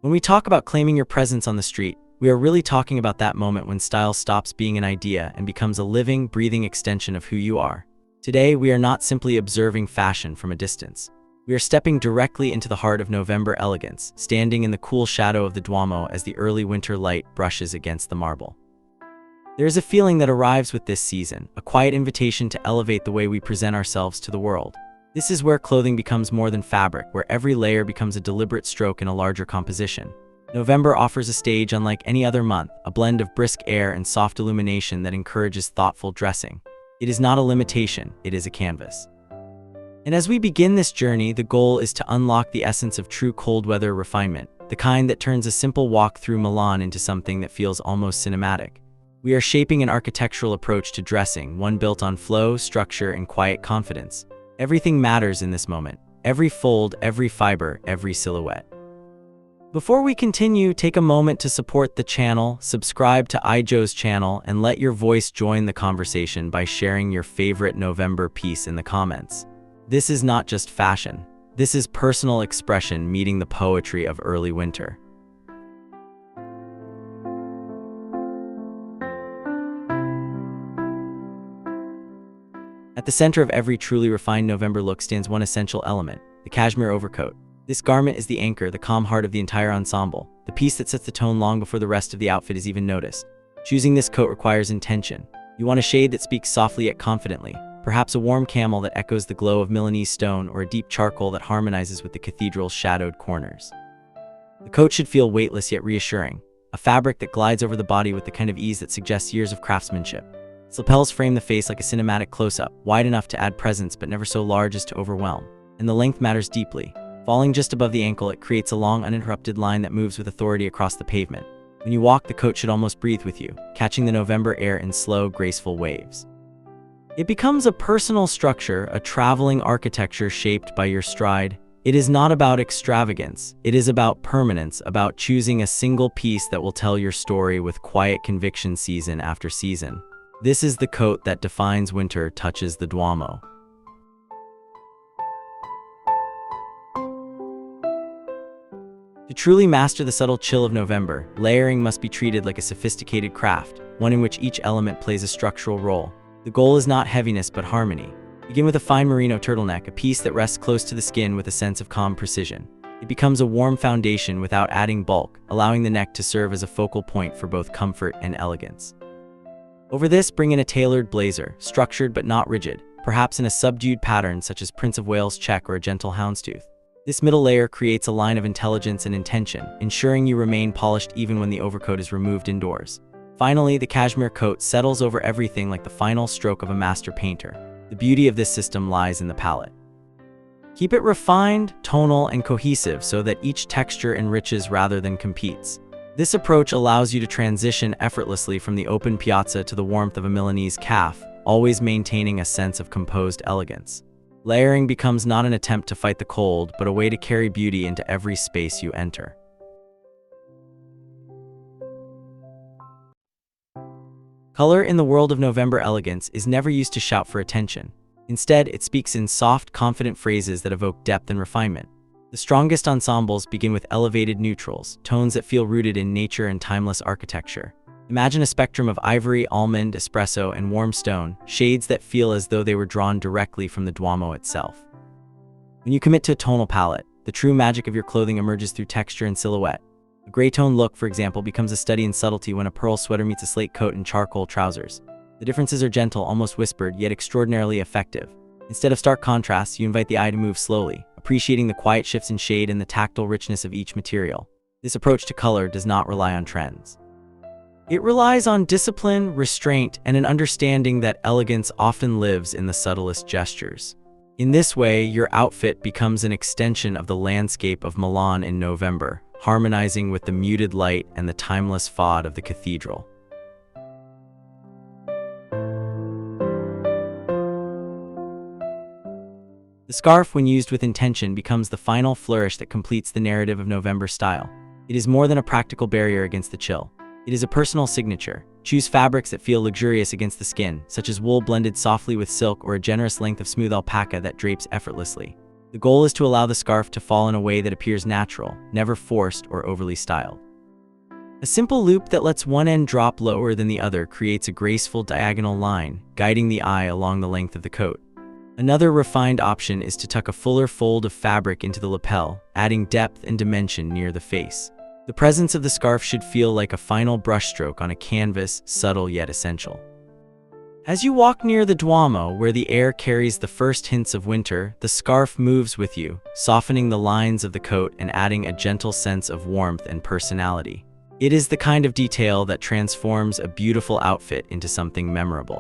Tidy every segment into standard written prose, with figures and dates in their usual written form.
When we talk about claiming your presence on the street, we are really talking about that moment when style stops being an idea and becomes a living, breathing extension of who you are. Today, we are not simply observing fashion from a distance. We are stepping directly into the heart of November elegance, standing in the cool shadow of the Duomo as the early winter light brushes against the marble. There is a feeling that arrives with this season, a quiet invitation to elevate the way we present ourselves to the world. This is where clothing becomes more than fabric, where every layer becomes a deliberate stroke in a larger composition. November offers a stage unlike any other month, a blend of brisk air and soft illumination that encourages thoughtful dressing. It is not a limitation, it is a canvas. And as we begin this journey, the goal is to unlock the essence of true cold weather refinement, the kind that turns a simple walk through Milan into something that feels almost cinematic. We are shaping an architectural approach to dressing, one built on flow, structure, and quiet confidence. Everything matters in this moment. Every fold, every fiber, every silhouette. Before we continue, take a moment to support the channel, subscribe to iJoe's channel, and let your voice join the conversation by sharing your favorite November piece in the comments. This is not just fashion. This is personal expression meeting the poetry of early winter. At the center of every truly refined November look stands one essential element, the cashmere overcoat. This garment is the anchor, the calm heart of the entire ensemble, the piece that sets the tone long before the rest of the outfit is even noticed. Choosing this coat requires intention. You want a shade that speaks softly yet confidently, perhaps a warm camel that echoes the glow of Milanese stone or a deep charcoal that harmonizes with the cathedral's shadowed corners. The coat should feel weightless yet reassuring, a fabric that glides over the body with the kind of ease that suggests years of craftsmanship. Its lapels frame the face like a cinematic close-up, wide enough to add presence but never so large as to overwhelm. And the length matters deeply. Falling just above the ankle, it creates a long, uninterrupted line that moves with authority across the pavement. When you walk, the coat should almost breathe with you, catching the November air in slow, graceful waves. It becomes a personal structure, a traveling architecture shaped by your stride. It is not about extravagance. It is about permanence, about choosing a single piece that will tell your story with quiet conviction season after season. This is the coat that defines winter, touches the Duomo. To truly master the subtle chill of November, layering must be treated like a sophisticated craft, one in which each element plays a structural role. The goal is not heaviness but harmony. Begin with a fine merino turtleneck, a piece that rests close to the skin with a sense of calm precision. It becomes a warm foundation without adding bulk, allowing the neck to serve as a focal point for both comfort and elegance. Over this, bring in a tailored blazer, structured but not rigid, perhaps in a subdued pattern such as Prince of Wales check or a gentle houndstooth. This middle layer creates a line of intelligence and intention, ensuring you remain polished even when the overcoat is removed indoors. Finally, the cashmere coat settles over everything like the final stroke of a master painter. The beauty of this system lies in the palette. Keep it refined, tonal, and cohesive so that each texture enriches rather than competes. This approach allows you to transition effortlessly from the open piazza to the warmth of a Milanese calf, always maintaining a sense of composed elegance. Layering becomes not an attempt to fight the cold, but a way to carry beauty into every space you enter. Color in the world of November elegance is never used to shout for attention. Instead, it speaks in soft, confident phrases that evoke depth and refinement. The strongest ensembles begin with elevated neutrals, tones that feel rooted in nature and timeless architecture. Imagine a spectrum of ivory, almond, espresso, and warm stone, shades that feel as though they were drawn directly from the Duomo itself. When you commit to a tonal palette, the true magic of your clothing emerges through texture and silhouette. A gray tone look, for example, becomes a study in subtlety when a pearl sweater meets a slate coat and charcoal trousers. The differences are gentle, almost whispered, yet extraordinarily effective. Instead of stark contrasts, you invite the eye to move slowly, appreciating the quiet shifts in shade and the tactile richness of each material. This approach to color does not rely on trends. It relies on discipline, restraint, and an understanding that elegance often lives in the subtlest gestures. In this way, your outfit becomes an extension of the landscape of Milan in November, harmonizing with the muted light and the timeless façade of the cathedral. The scarf, when used with intention, becomes the final flourish that completes the narrative of November style. It is more than a practical barrier against the chill. It is a personal signature. Choose fabrics that feel luxurious against the skin, such as wool blended softly with silk or a generous length of smooth alpaca that drapes effortlessly. The The goal is to allow the scarf to fall in a way that appears natural, never forced or overly styled. A simple loop that lets one end drop lower than the other creates a graceful diagonal line, guiding the eye along the length of the coat. Another refined option is to tuck a fuller fold of fabric into the lapel, adding depth and dimension near the face. The presence of the scarf should feel like a final brushstroke on a canvas, subtle yet essential. As you walk near the Duomo, where the air carries the first hints of winter, the scarf moves with you, softening the lines of the coat and adding a gentle sense of warmth and personality. It is the kind of detail that transforms a beautiful outfit into something memorable.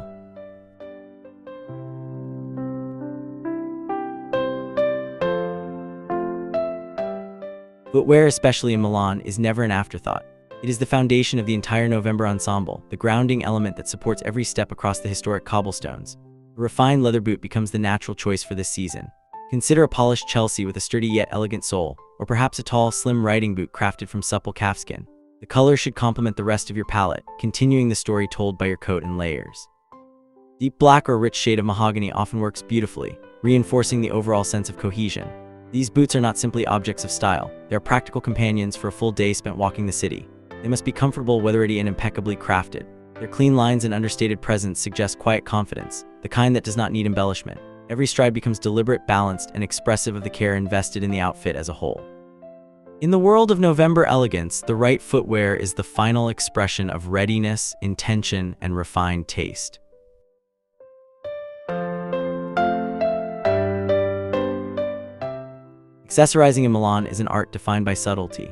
Footwear, especially in Milan, is never an afterthought. It is the foundation of the entire November ensemble, the grounding element that supports every step across the historic cobblestones. A refined leather boot becomes the natural choice for this season. Consider a polished Chelsea with a sturdy yet elegant sole, or perhaps a tall, slim riding boot crafted from supple calfskin. The color should complement the rest of your palette, continuing the story told by your coat and layers. Deep black or a rich shade of mahogany often works beautifully, reinforcing the overall sense of cohesion. These boots are not simply objects of style, they are practical companions for a full day spent walking the city. They must be comfortable, weather-ready, and impeccably crafted. Their clean lines and understated presence suggest quiet confidence, the kind that does not need embellishment. Every stride becomes deliberate, balanced, and expressive of the care invested in the outfit as a whole. In the world of November elegance, the right footwear is the final expression of readiness, intention, and refined taste. Accessorizing in Milan is an art defined by subtlety.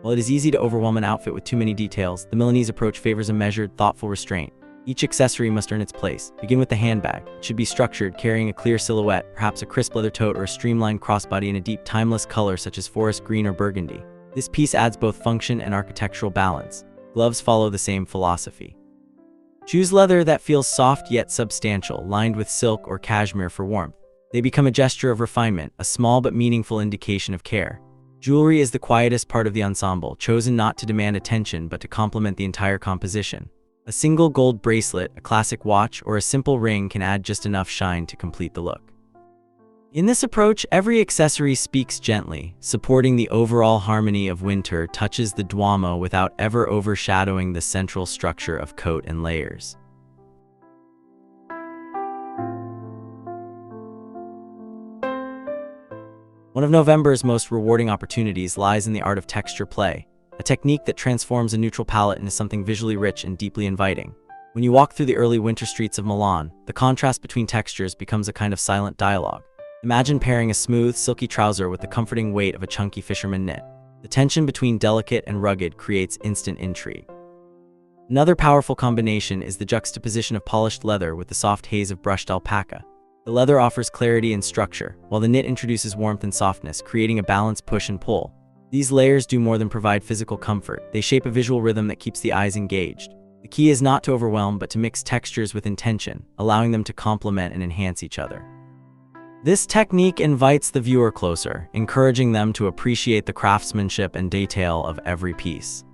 While it is easy to overwhelm an outfit with too many details, the Milanese approach favors a measured, thoughtful restraint. Each accessory must earn its place. Begin with the handbag. It should be structured, carrying a clear silhouette, perhaps a crisp leather tote or a streamlined crossbody in a deep, timeless color such as forest green or burgundy. This piece adds both function and architectural balance. Gloves follow the same philosophy. Choose leather that feels soft yet substantial, lined with silk or cashmere for warmth. They become a gesture of refinement, a small but meaningful indication of care. Jewelry is the quietest part of the ensemble, chosen not to demand attention but to complement the entire composition. A single gold bracelet, a classic watch, or a simple ring can add just enough shine to complete the look. In this approach, every accessory speaks gently, supporting the overall harmony of winter, touches the Duomo without ever overshadowing the central structure of coat and layers. One of November's most rewarding opportunities lies in the art of texture play, a technique that transforms a neutral palette into something visually rich and deeply inviting. When you walk through the early winter streets of Milan, the contrast between textures becomes a kind of silent dialogue. Imagine pairing a smooth, silky trouser with the comforting weight of a chunky fisherman knit. The tension between delicate and rugged creates instant intrigue. Another powerful combination is the juxtaposition of polished leather with the soft haze of brushed alpaca. The leather offers clarity and structure, while the knit introduces warmth and softness, creating a balanced push and pull. These layers do more than provide physical comfort. They shape a visual rhythm that keeps the eyes engaged. The key is not to overwhelm, but to mix textures with intention, allowing them to complement and enhance each other. This technique invites the viewer closer, encouraging them to appreciate the craftsmanship and detail of every piece.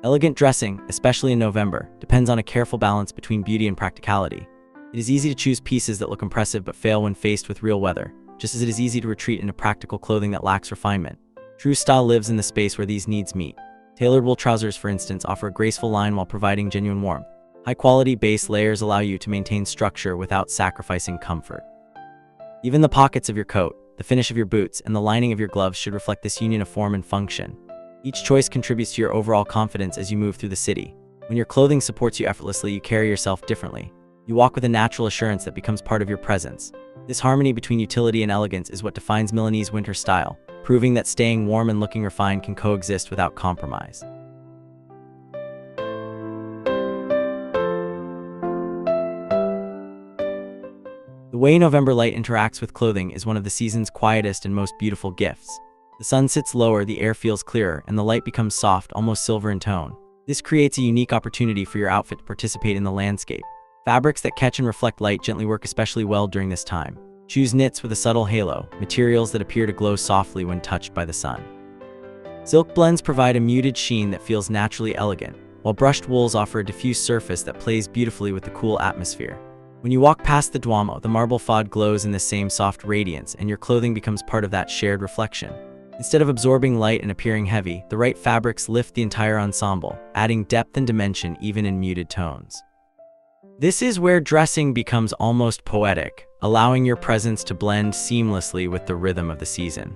Elegant dressing, especially in November, depends on a careful balance between beauty and practicality. It is easy to choose pieces that look impressive but fail when faced with real weather, just as it is easy to retreat into practical clothing that lacks refinement. True style lives in the space where these needs meet. Tailored wool trousers, for instance, offer a graceful line while providing genuine warmth. High-quality base layers allow you to maintain structure without sacrificing comfort. Even the pockets of your coat, the finish of your boots, and the lining of your gloves should reflect this union of form and function. Each choice contributes to your overall confidence as you move through the city. When your clothing supports you effortlessly, you carry yourself differently. You walk with a natural assurance that becomes part of your presence. This harmony between utility and elegance is what defines Milanese winter style, proving that staying warm and looking refined can coexist without compromise. The way November light interacts with clothing is one of the season's quietest and most beautiful gifts. The sun sits lower, the air feels clearer, and the light becomes soft, almost silver in tone. This creates a unique opportunity for your outfit to participate in the landscape. Fabrics that catch and reflect light gently work especially well during this time. Choose knits with a subtle halo, materials that appear to glow softly when touched by the sun. Silk blends provide a muted sheen that feels naturally elegant, while brushed wools offer a diffuse surface that plays beautifully with the cool atmosphere. When you walk past the Duomo, the marble façade glows in the same soft radiance, and your clothing becomes part of that shared reflection. Instead of absorbing light and appearing heavy, the right fabrics lift the entire ensemble, adding depth and dimension even in muted tones. This is where dressing becomes almost poetic, allowing your presence to blend seamlessly with the rhythm of the season.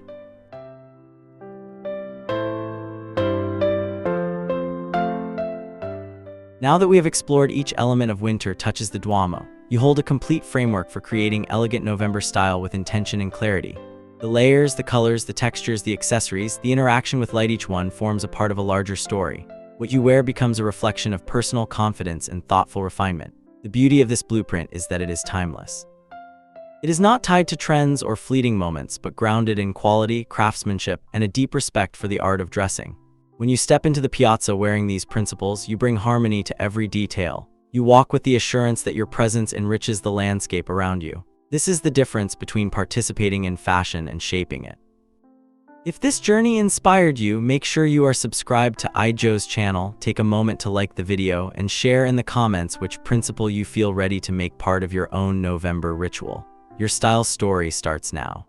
Now that we have explored each element of winter touches the Duomo, you hold a complete framework for creating elegant November style with intention and clarity. The layers, the colors, the textures, the accessories, the interaction with light, each one forms a part of a larger story. What you wear becomes a reflection of personal confidence and thoughtful refinement. The beauty of this blueprint is that it is timeless. It is not tied to trends or fleeting moments, but grounded in quality, craftsmanship, and a deep respect for the art of dressing. When you step into the piazza wearing these principles, you bring harmony to every detail. You walk with the assurance that your presence enriches the landscape around you. This is the difference between participating in fashion and shaping it. If this journey inspired you, make sure you are subscribed to iJoe's channel, take a moment to like the video, and share in the comments which principle you feel ready to make part of your own November ritual. Your style story starts now.